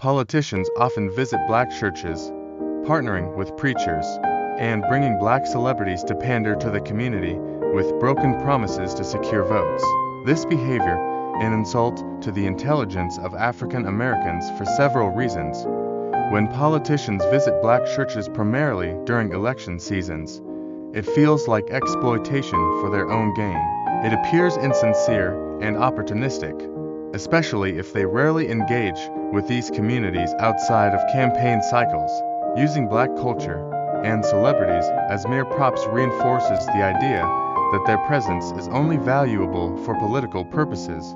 Politicians often visit black churches, partnering with preachers, and bringing black celebrities to pander to the community with broken promises to secure votes. This behavior, an insult to the intelligence of African Americans for several reasons. When politicians visit black churches primarily during election seasons, it feels like exploitation for their own gain. It appears insincere and opportunistic, especially if they rarely engage with these communities outside of campaign cycles. Using black culture and celebrities as mere props reinforces the idea that their presence is only valuable for political purposes,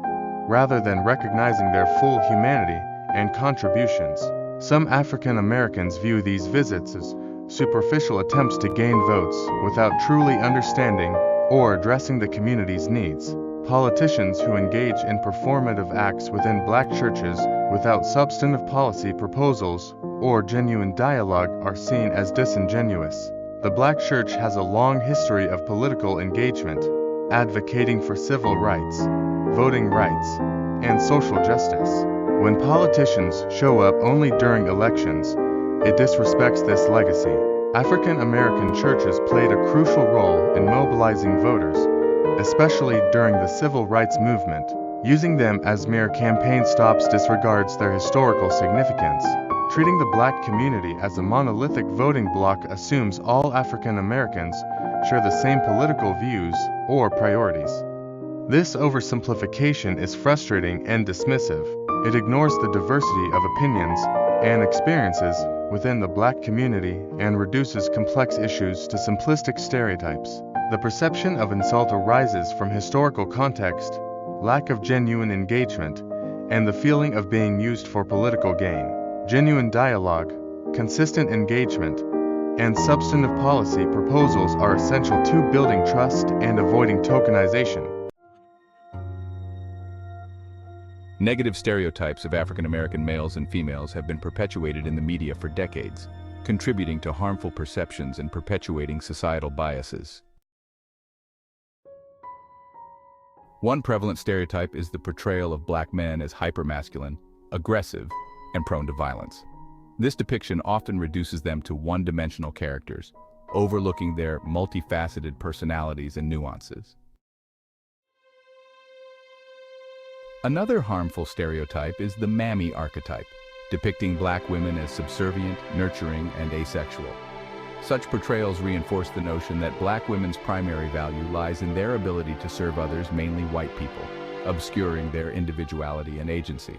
rather than recognizing their full humanity and contributions. Some African Americans view these visits as superficial attempts to gain votes without truly understanding or addressing the community's needs. Politicians who engage in performative acts within black churches without substantive policy proposals or genuine dialogue are seen as disingenuous. The black church has a long history of political engagement, advocating for civil rights, voting rights, and social justice. When politicians show up only during elections, it disrespects this legacy. African American churches played a crucial role in mobilizing voters, especially during the civil rights movement. Using them as mere campaign stops disregards their historical significance. Treating the black community as a monolithic voting bloc assumes all African Americans share the same political views or priorities. This oversimplification is frustrating and dismissive. It ignores the diversity of opinions and experiences within the black community and reduces complex issues to simplistic stereotypes. The perception of insult arises from historical context, lack of genuine engagement, and the feeling of being used for political gain. Genuine dialogue, consistent engagement, and substantive policy proposals are essential to building trust and avoiding tokenization. Negative stereotypes of African American males and females have been perpetuated in the media for decades, contributing to harmful perceptions and perpetuating societal biases. One prevalent stereotype is the portrayal of black men as hypermasculine, aggressive, and prone to violence. This depiction often reduces them to one-dimensional characters, overlooking their multifaceted personalities and nuances. Another harmful stereotype is the mammy archetype, depicting black women as subservient, nurturing, and asexual. Such portrayals reinforce the notion that black women's primary value lies in their ability to serve others, mainly white people, obscuring their individuality and agency.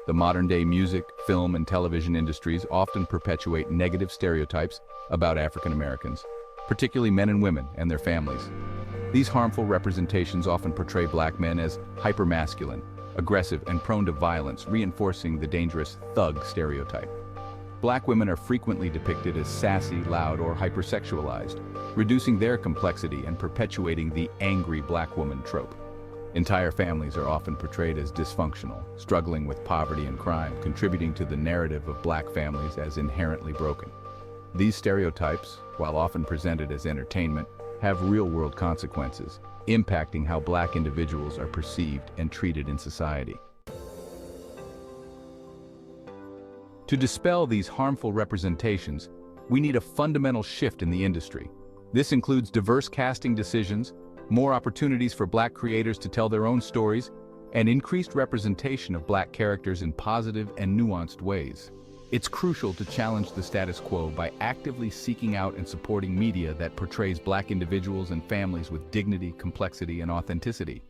The modern-day music, film, and television industries often perpetuate negative stereotypes about African Americans, particularly men and women and their families. These harmful representations often portray black men as hypermasculine, aggressive, and prone to violence, reinforcing the dangerous thug stereotype. Black women are frequently depicted as sassy, loud, or hypersexualized, reducing their complexity and perpetuating the angry black woman trope. Entire families are often portrayed as dysfunctional, struggling with poverty and crime, contributing to the narrative of black families as inherently broken. These stereotypes, while often presented as entertainment, have real-world consequences, impacting how black individuals are perceived and treated in society. To dispel these harmful representations, we need a fundamental shift in the industry. This includes diverse casting decisions, more opportunities for black creators to tell their own stories, and increased representation of black characters in positive and nuanced ways. It's crucial to challenge the status quo by actively seeking out and supporting media that portrays black individuals and families with dignity, complexity, and authenticity.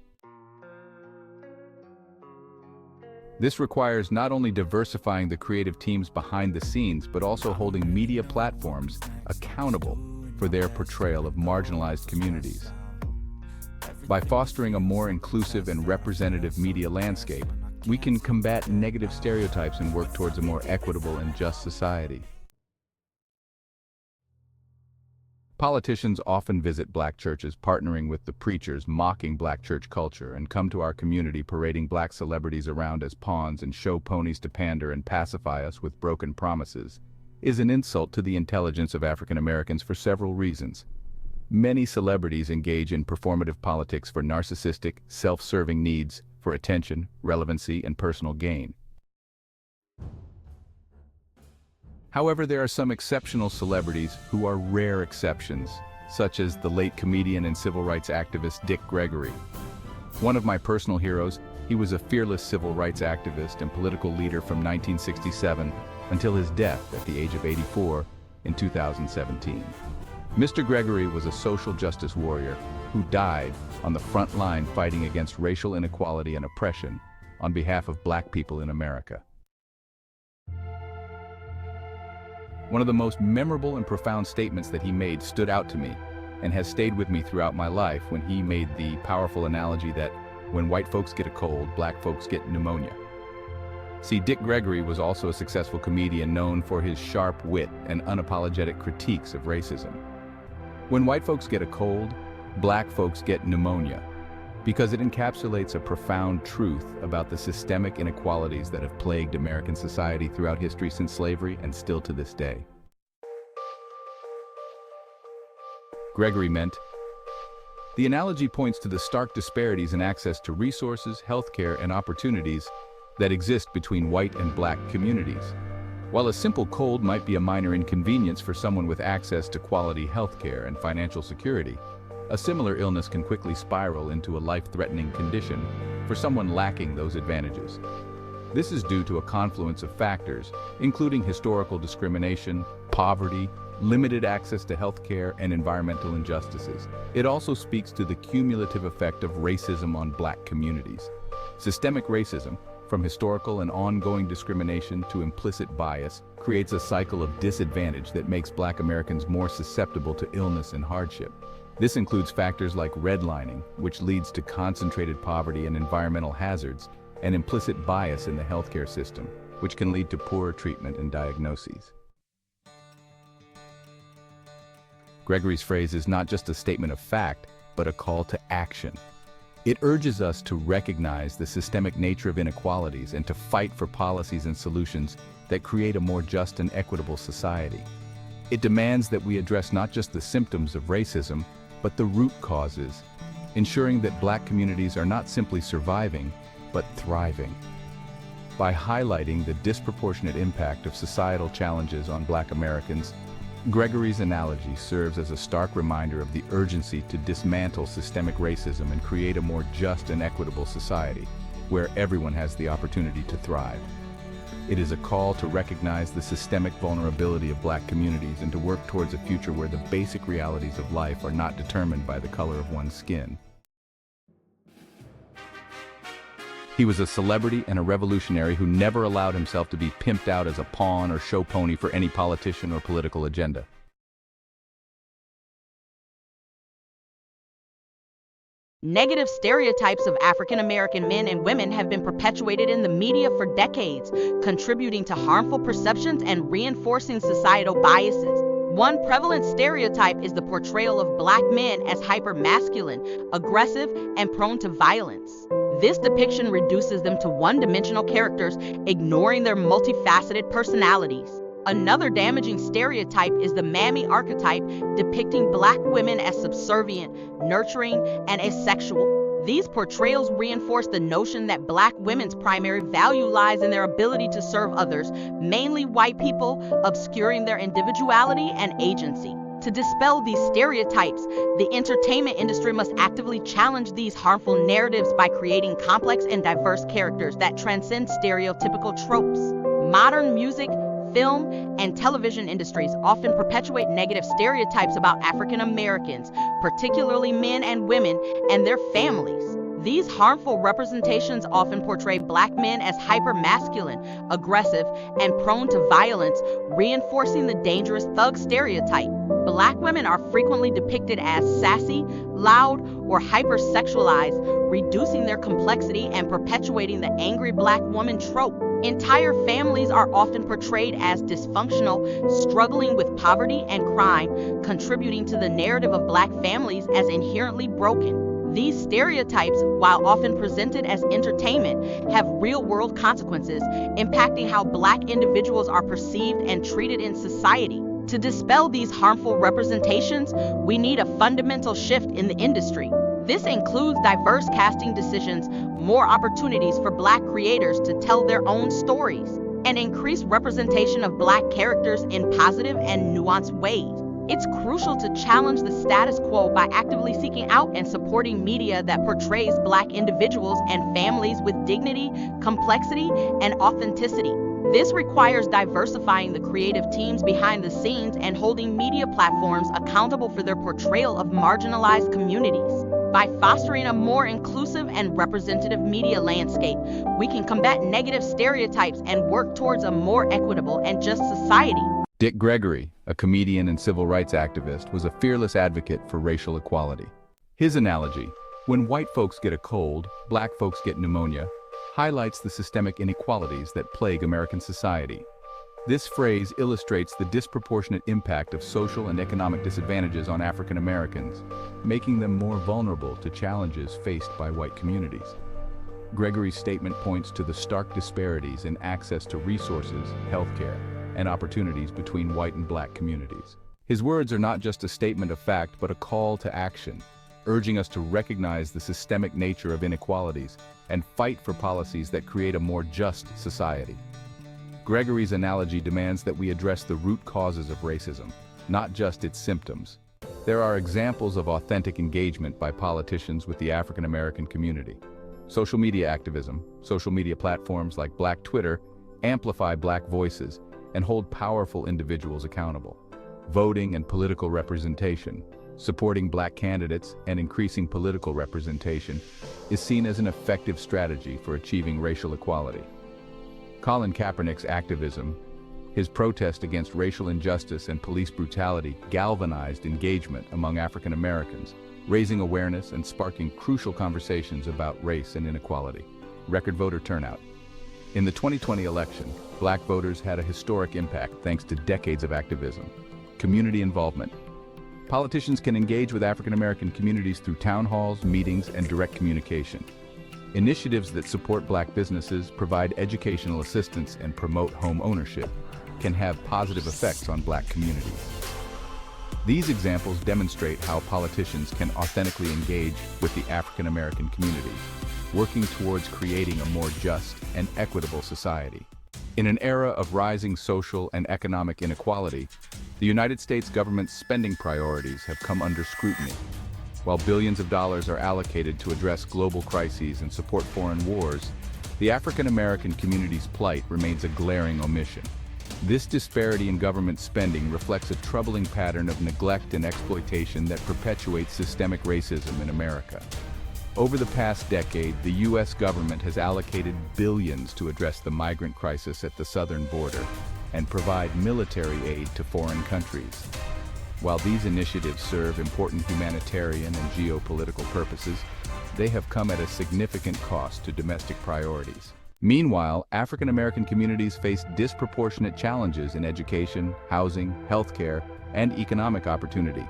This requires not only diversifying the creative teams behind the scenes, but also holding media platforms accountable for their portrayal of marginalized communities. By fostering a more inclusive and representative media landscape, we can combat negative stereotypes and work towards a more equitable and just society. Politicians often visit black churches, partnering with the preachers mocking black church culture, and come to our community parading black celebrities around as pawns and show ponies to pander and pacify us with broken promises, is an insult to the intelligence of African Americans for several reasons. Many celebrities engage in performative politics for narcissistic, self-serving needs, for attention, relevancy, and personal gain. However, there are some exceptional celebrities who are rare exceptions, such as the late comedian and civil rights activist Dick Gregory. One of my personal heroes, he was a fearless civil rights activist and political leader from 1967 until his death at the age of 84 in 2017. Mr. Gregory was a social justice warrior who died on the front line fighting against racial inequality and oppression on behalf of Black people in America. One of the most memorable and profound statements that he made stood out to me and has stayed with me throughout my life when he made the powerful analogy that when white folks get a cold, Black folks get pneumonia. See, Dick Gregory was also a successful comedian known for his sharp wit and unapologetic critiques of racism. When white folks get a cold, Black folks get pneumonia, because it encapsulates a profound truth about the systemic inequalities that have plagued American society throughout history since slavery and still to this day. Gregory meant, the analogy points to the stark disparities in access to resources, healthcare, and opportunities that exist between white and Black communities. While a simple cold might be a minor inconvenience for someone with access to quality healthcare and financial security, a similar illness can quickly spiral into a life-threatening condition for someone lacking those advantages. This is due to a confluence of factors, including historical discrimination, poverty, limited access to healthcare, and environmental injustices. It also speaks to the cumulative effect of racism on Black communities. Systemic racism, from historical and ongoing discrimination to implicit bias, creates a cycle of disadvantage that makes Black Americans more susceptible to illness and hardship. This includes factors like redlining, which leads to concentrated poverty and environmental hazards, and implicit bias in the healthcare system, which can lead to poorer treatment and diagnoses. Gregory's phrase is not just a statement of fact, but a call to action. It urges us to recognize the systemic nature of inequalities and to fight for policies and solutions that create a more just and equitable society. It demands that we address not just the symptoms of racism, but the root causes, ensuring that Black communities are not simply surviving, but thriving. By highlighting the disproportionate impact of societal challenges on Black Americans, Gregory's analogy serves as a stark reminder of the urgency to dismantle systemic racism and create a more just and equitable society, where everyone has the opportunity to thrive. It is a call to recognize the systemic vulnerability of Black communities and to work towards a future where the basic realities of life are not determined by the color of one's skin. He was a celebrity and a revolutionary who never allowed himself to be pimped out as a pawn or show pony for any politician or political agenda. Negative stereotypes of African American men and women have been perpetuated in the media for decades, contributing to harmful perceptions and reinforcing societal biases. One prevalent stereotype is the portrayal of Black men as hyper-masculine, aggressive, and prone to violence. This depiction reduces them to one-dimensional characters, ignoring their multifaceted personalities. Another damaging stereotype is the mammy archetype, depicting Black women as subservient, nurturing, and asexual. These portrayals reinforce the notion that Black women's primary value lies in their ability to serve others, mainly white people, obscuring their individuality and agency. To dispel these stereotypes, the entertainment industry must actively challenge these harmful narratives by creating complex and diverse characters that transcend stereotypical tropes. Modern music, film, and television industries often perpetuate negative stereotypes about African Americans, particularly men and women, and their families. These harmful representations often portray Black men as hyper-masculine, aggressive, and prone to violence, reinforcing the dangerous thug stereotype. Black women are frequently depicted as sassy, loud, or hypersexualized, reducing their complexity and perpetuating the angry Black woman trope. Entire families are often portrayed as dysfunctional, struggling with poverty and crime, contributing to the narrative of Black families as inherently broken. These stereotypes, while often presented as entertainment, have real-world consequences, impacting how Black individuals are perceived and treated in society. To dispel these harmful representations, we need a fundamental shift in the industry. This includes diverse casting decisions, more opportunities for Black creators to tell their own stories, and increased representation of Black characters in positive and nuanced ways. It's crucial to challenge the status quo by actively seeking out and supporting media that portrays Black individuals and families with dignity, complexity, and authenticity. This requires diversifying the creative teams behind the scenes and holding media platforms accountable for their portrayal of marginalized communities. By fostering a more inclusive and representative media landscape, we can combat negative stereotypes and work towards a more equitable and just society. Dick Gregory, a comedian and civil rights activist, was a fearless advocate for racial equality. His analogy, when white folks get a cold, Black folks get pneumonia, highlights the systemic inequalities that plague American society. This phrase illustrates the disproportionate impact of social and economic disadvantages on African Americans, making them more vulnerable to challenges faced by white communities. Gregory's statement points to the stark disparities in access to resources, healthcare, and opportunities between white and Black communities. His words are not just a statement of fact, but a call to action, urging us to recognize the systemic nature of inequalities and fight for policies that create a more just society. Gregory's analogy demands that we address the root causes of racism, not just its symptoms. There are examples of authentic engagement by politicians with the African American community. Social media activism, social media platforms like Black Twitter, amplify Black voices and hold powerful individuals accountable. Voting and political representation, supporting Black candidates and increasing political representation is seen as an effective strategy for achieving racial equality. Colin Kaepernick's activism, his protest against racial injustice and police brutality, galvanized engagement among African Americans, raising awareness and sparking crucial conversations about race and inequality. Record voter turnout. In the 2020 election, Black voters had a historic impact thanks to decades of activism. Community involvement. Politicians can engage with African American communities through town halls, meetings, and direct communication. Initiatives that support Black businesses, provide educational assistance, and promote home ownership can have positive effects on Black communities. These examples demonstrate how politicians can authentically engage with the African American community, working towards creating a more just and equitable society. In an era of rising social and economic inequality, the United States government's spending priorities have come under scrutiny. While billions of dollars are allocated to address global crises and support foreign wars, the African American community's plight remains a glaring omission. This disparity in government spending reflects a troubling pattern of neglect and exploitation that perpetuates systemic racism in America. Over the past decade, the U.S. government has allocated billions to address the migrant crisis at the southern border and provide military aid to foreign countries. While these initiatives serve important humanitarian and geopolitical purposes, they have come at a significant cost to domestic priorities. Meanwhile, African American communities face disproportionate challenges in education, housing, healthcare, and economic opportunity.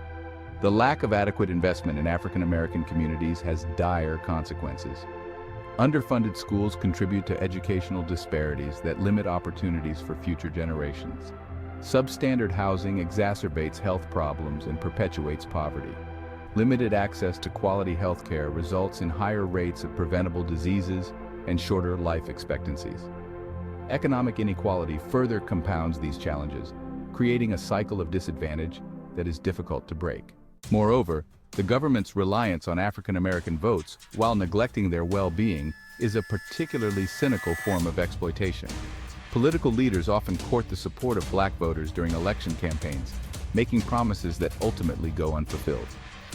The lack of adequate investment in African American communities has dire consequences. Underfunded schools contribute to educational disparities that limit opportunities for future generations. Substandard housing exacerbates health problems and perpetuates poverty. Limited access to quality healthcare results in higher rates of preventable diseases and shorter life expectancies. Economic inequality further compounds these challenges, creating a cycle of disadvantage that is difficult to break. Moreover, the government's reliance on African American votes, while neglecting their well-being, is a particularly cynical form of exploitation. Political leaders often court the support of Black voters during election campaigns, making promises that ultimately go unfulfilled.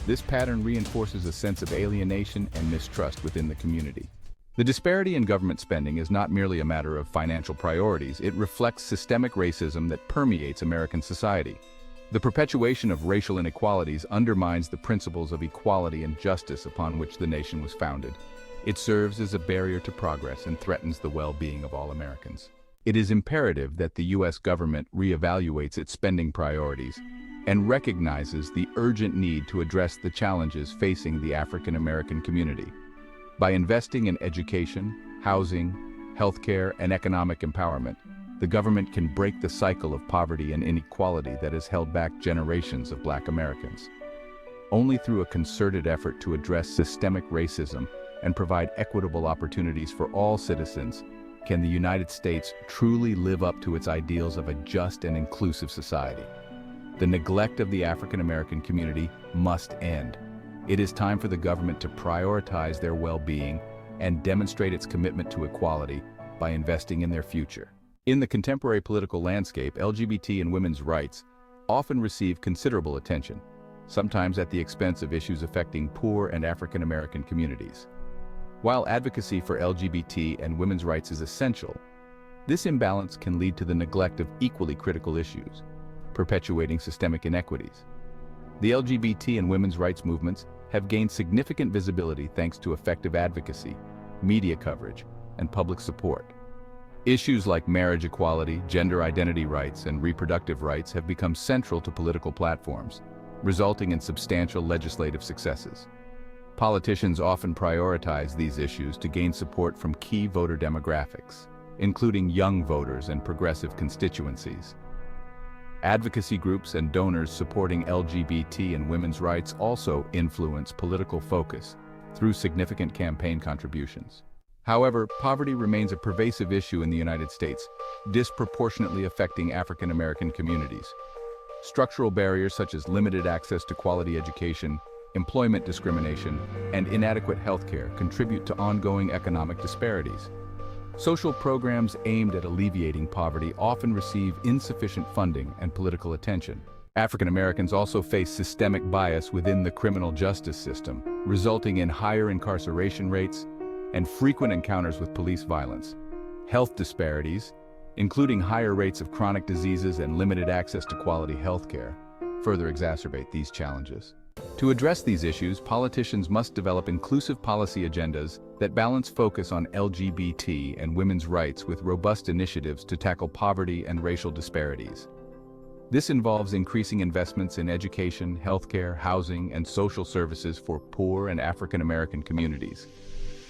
This pattern reinforces a sense of alienation and mistrust within the community. The disparity in government spending is not merely a matter of financial priorities, it reflects systemic racism that permeates American society. The perpetuation of racial inequalities undermines the principles of equality and justice upon which the nation was founded. It serves as a barrier to progress and threatens the well-being of all Americans. It is imperative that the U.S. government reevaluates its spending priorities and recognizes the urgent need to address the challenges facing the African American community. By investing in education, housing, healthcare, and economic empowerment, the government can break the cycle of poverty and inequality that has held back generations of Black Americans. Only through a concerted effort to address systemic racism and provide equitable opportunities for all citizens, can the United States truly live up to its ideals of a just and inclusive society. The neglect of the African American community must end. It is time for the government to prioritize their well-being and demonstrate its commitment to equality by investing in their future. In the contemporary political landscape, LGBT and women's rights often receive considerable attention, sometimes at the expense of issues affecting poor and African American communities. While advocacy for LGBT and women's rights is essential, this imbalance can lead to the neglect of equally critical issues, perpetuating systemic inequities. The LGBT and women's rights movements have gained significant visibility thanks to effective advocacy, media coverage, and public support. Issues like marriage equality, gender identity rights, and reproductive rights have become central to political platforms, resulting in substantial legislative successes. Politicians often prioritize these issues to gain support from key voter demographics, including young voters and progressive constituencies. Advocacy groups and donors supporting LGBT and women's rights also influence political focus through significant campaign contributions. However, poverty remains a pervasive issue in the United States, disproportionately affecting African American communities. Structural barriers such as limited access to quality education, employment discrimination, and inadequate health care contribute to ongoing economic disparities. Social programs aimed at alleviating poverty often receive insufficient funding and political attention. African Americans also face systemic bias within the criminal justice system, resulting in higher incarceration rates and frequent encounters with police violence. Health disparities, including higher rates of chronic diseases and limited access to quality health care, further exacerbate these challenges. To address these issues, politicians must develop inclusive policy agendas that balance focus on LGBT and women's rights with robust initiatives to tackle poverty and racial disparities. This involves increasing investments in education, healthcare, housing, and social services for poor and African American communities.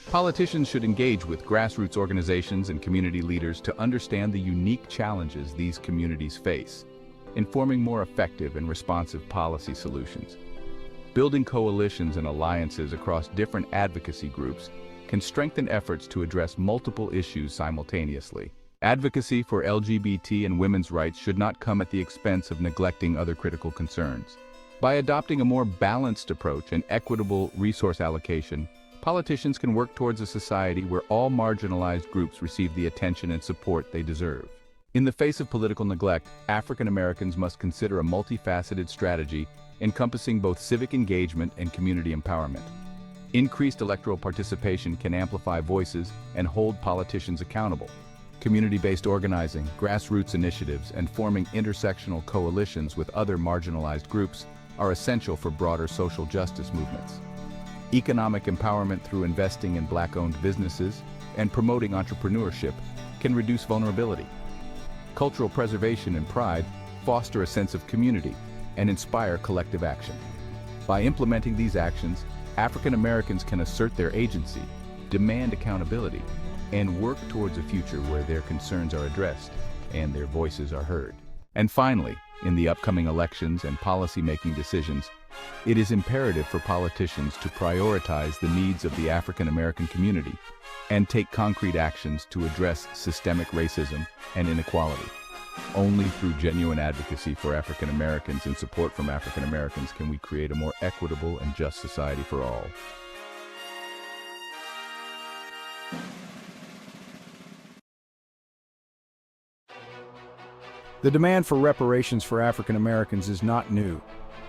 Politicians should engage with grassroots organizations and community leaders to understand the unique challenges these communities face, informing more effective and responsive policy solutions. Building coalitions and alliances across different advocacy groups can strengthen efforts to address multiple issues simultaneously. Advocacy for LGBT and women's rights should not come at the expense of neglecting other critical concerns. By adopting a more balanced approach and equitable resource allocation, politicians can work towards a society where all marginalized groups receive the attention and support they deserve. In the face of political neglect, African Americans must consider a multifaceted strategy encompassing both civic engagement and community empowerment. Increased electoral participation can amplify voices and hold politicians accountable. Community-based organizing, grassroots initiatives, and forming intersectional coalitions with other marginalized groups are essential for broader social justice movements. Economic empowerment through investing in Black-owned businesses and promoting entrepreneurship can reduce vulnerability. Cultural preservation and pride foster a sense of community and inspire collective action. By implementing these actions, African Americans can assert their agency, demand accountability, and work towards a future where their concerns are addressed and their voices are heard. And finally, in the upcoming elections and policy-making decisions, it is imperative for politicians to prioritize the needs of the African American community and take concrete actions to address systemic racism and inequality. Only through genuine advocacy for African Americans and support from African Americans can we create a more equitable and just society for all. The demand for reparations for African Americans is not new.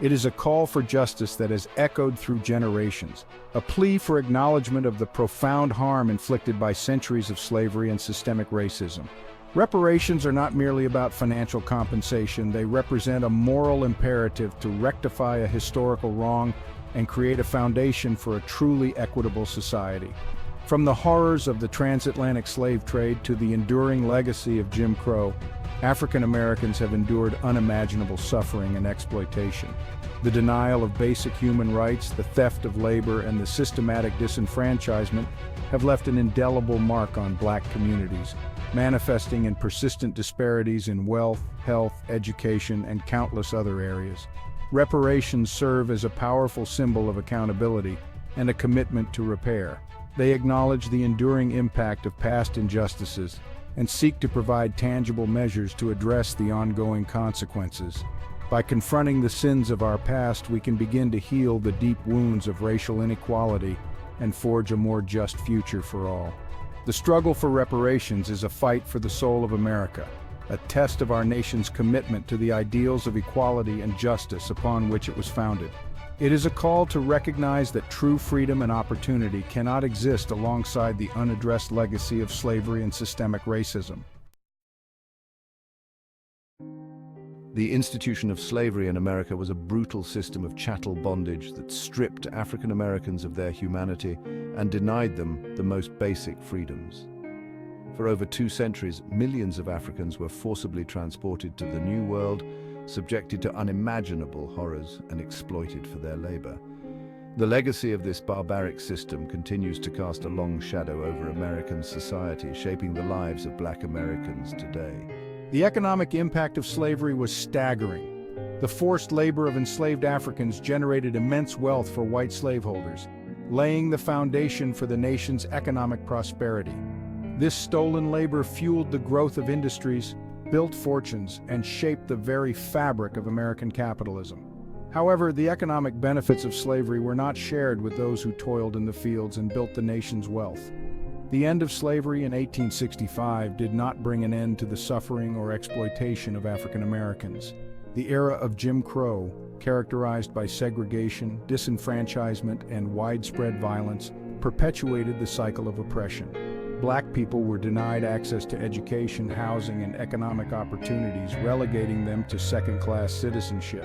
It is a call for justice that has echoed through generations, a plea for acknowledgement of the profound harm inflicted by centuries of slavery and systemic racism. Reparations are not merely about financial compensation, they represent a moral imperative to rectify a historical wrong and create a foundation for a truly equitable society. From the horrors of the transatlantic slave trade to the enduring legacy of Jim Crow, African Americans have endured unimaginable suffering and exploitation. The denial of basic human rights, the theft of labor, and the systematic disenfranchisement have left an indelible mark on Black communities, manifesting in persistent disparities in wealth, health, education, and countless other areas. Reparations serve as a powerful symbol of accountability and a commitment to repair. They acknowledge the enduring impact of past injustices and seek to provide tangible measures to address the ongoing consequences. By confronting the sins of our past, we can begin to heal the deep wounds of racial inequality and forge a more just future for all. The struggle for reparations is a fight for the soul of America, a test of our nation's commitment to the ideals of equality and justice upon which it was founded. It is a call to recognize that true freedom and opportunity cannot exist alongside the unaddressed legacy of slavery and systemic racism. The institution of slavery in America was a brutal system of chattel bondage that stripped African Americans of their humanity and denied them the most basic freedoms. For over 2 centuries, millions of Africans were forcibly transported to the New World, subjected to unimaginable horrors and exploited for their labor. The legacy of this barbaric system continues to cast a long shadow over American society, shaping the lives of Black Americans today. The economic impact of slavery was staggering. The forced labor of enslaved Africans generated immense wealth for white slaveholders, laying the foundation for the nation's economic prosperity. This stolen labor fueled the growth of industries, built fortunes, and shaped the very fabric of American capitalism. However, the economic benefits of slavery were not shared with those who toiled in the fields and built the nation's wealth. The end of slavery in 1865 did not bring an end to the suffering or exploitation of African Americans. The era of Jim Crow, characterized by segregation, disenfranchisement, and widespread violence, perpetuated the cycle of oppression. Black people were denied access to education, housing, and economic opportunities, relegating them to second-class citizenship.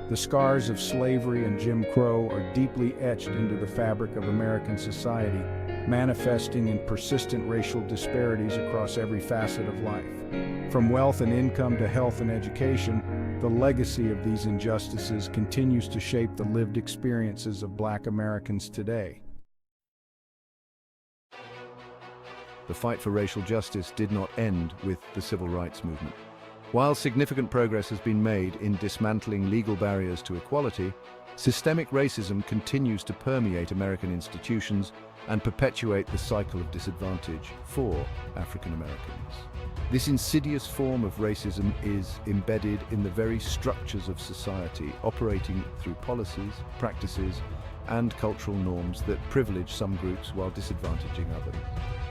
The scars of slavery and Jim Crow are deeply etched into the fabric of American society, manifesting in persistent racial disparities across every facet of life. From wealth and income to health and education, the legacy of these injustices continues to shape the lived experiences of Black Americans today. The fight for racial justice did not end with the civil rights movement. While significant progress has been made in dismantling legal barriers to equality, systemic racism continues to permeate American institutions and perpetuate the cycle of disadvantage for African Americans. This insidious form of racism is embedded in the very structures of society, operating through policies, practices, and cultural norms that privilege some groups while disadvantaging others.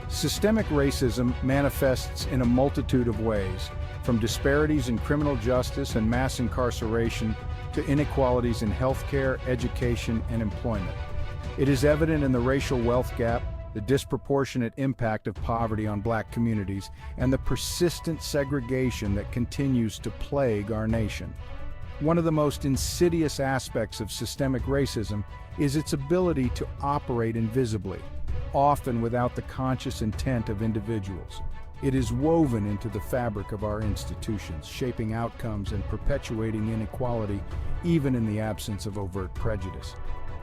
Systemic racism manifests in a multitude of ways, from disparities in criminal justice and mass incarceration to inequalities in healthcare, education, and employment. It is evident in the racial wealth gap, the disproportionate impact of poverty on Black communities, and the persistent segregation that continues to plague our nation. One of the most insidious aspects of systemic racism is its ability to operate invisibly, often without the conscious intent of individuals. It is woven into the fabric of our institutions, shaping outcomes and perpetuating inequality even in the absence of overt prejudice.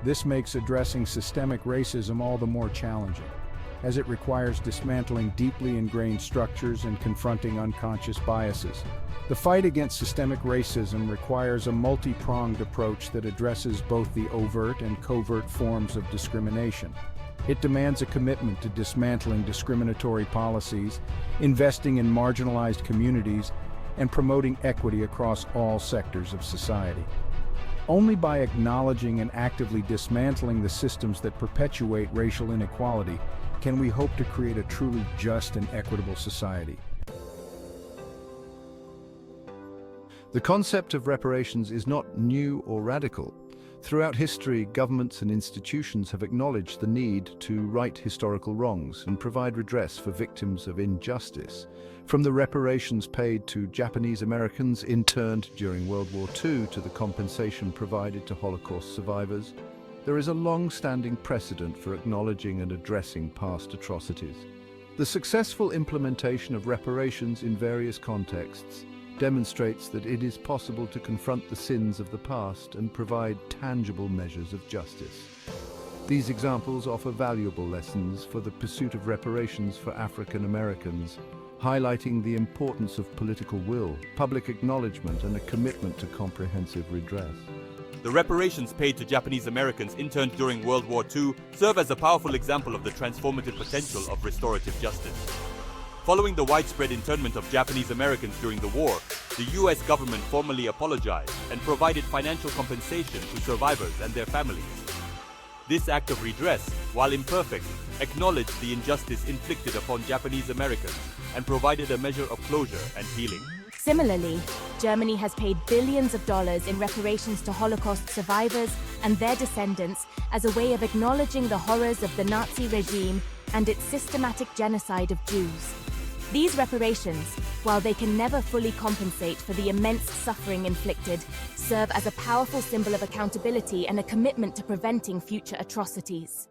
This makes addressing systemic racism all the more challenging, as it requires dismantling deeply ingrained structures and confronting unconscious biases. The fight against systemic racism requires a multi-pronged approach that addresses both the overt and covert forms of discrimination. It demands a commitment to dismantling discriminatory policies, investing in marginalized communities, and promoting equity across all sectors of society. Only by acknowledging and actively dismantling the systems that perpetuate racial inequality can we hope to create a truly just and equitable society. The concept of reparations is not new or radical. Throughout history, governments and institutions have acknowledged the need to right historical wrongs and provide redress for victims of injustice. From the reparations paid to Japanese Americans interned during World War II to the compensation provided to Holocaust survivors, there is a long-standing precedent for acknowledging and addressing past atrocities. The successful implementation of reparations in various contexts demonstrates that it is possible to confront the sins of the past and provide tangible measures of justice. These examples offer valuable lessons for the pursuit of reparations for African Americans, highlighting the importance of political will, public acknowledgement, and a commitment to comprehensive redress. The reparations paid to Japanese Americans interned during World War II serve as a powerful example of the transformative potential of restorative justice. Following the widespread internment of Japanese Americans during the war, the US government formally apologized and provided financial compensation to survivors and their families. This act of redress, while imperfect, acknowledged the injustice inflicted upon Japanese Americans and provided a measure of closure and healing. Similarly, Germany has paid billions of dollars in reparations to Holocaust survivors and their descendants as a way of acknowledging the horrors of the Nazi regime and its systematic genocide of Jews. These reparations, while they can never fully compensate for the immense suffering inflicted, serve as a powerful symbol of accountability and a commitment to preventing future atrocities.